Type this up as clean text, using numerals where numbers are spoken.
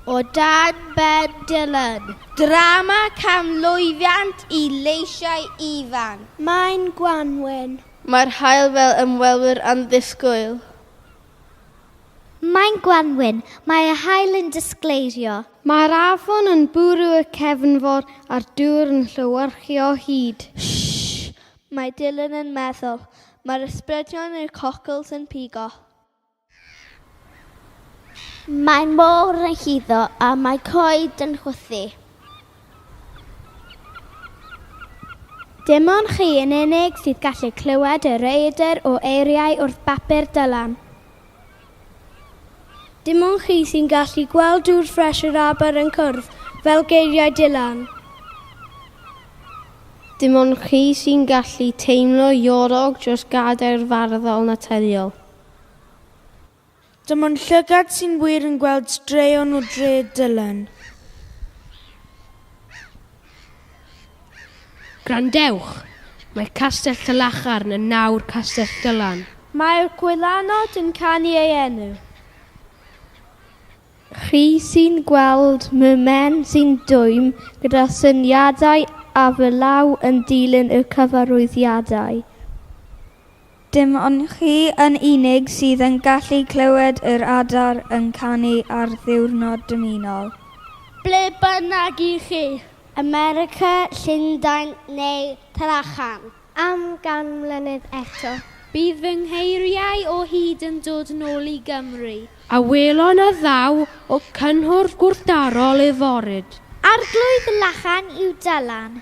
o Dan Ben Dillon. Drama camlwyddiant i leisiau ifan. Mae'n Gwanwyn. Mae'r haul fel ymwelwyr anddisgwyl. Mae'n Gwanwyn, mae y haul yn disgleirio. Mae'r afon yn bwrw y cefnfor a'r dŵr yn llywyrchu o hyd. Shhh, mae Dylan yn meddwl. Mae'r ysbrydion i'r cockles yn pigo. Mae'n môr yn hyddo a mae coed yn chwythu. Dim ond chi yn unig sydd gallu clywed y reidr o eiriau wrth bapur Dylan. Dim ond chi sy'n gallu gweld dŵr ffres yr aber yn cwrdd, fel geiriau Dylan. Dim ond chi sy'n gallu teimlo iorog dros gadair farddol naturiol. Dim ond llygad sy'n wir yn gweld straeon o dre Dylan. Grandewch, mae Castell Llylacharn yn nawr Castell Dylan. Mae'r gwylanod yn canu ei enw. Chi sy'n gweld mymen sy'n dwym gyda syniadau a fylaw yn dilyn y cyfarwyddiadau. Dim ond chi yn unig sydd yn gallu clywed yr adar yn canu ar ddiwrnod dymunol. Ble bynnag i chi. America, Llundain neu Llylachan. Am gan mlynedd eto. Bydd fy ngheiriau o hyd yn dod yn ôl i Gymru. A welon y ddaw o cynhwrf gwrthdaro leforyd. Arglwydd Lachan yw Dylan.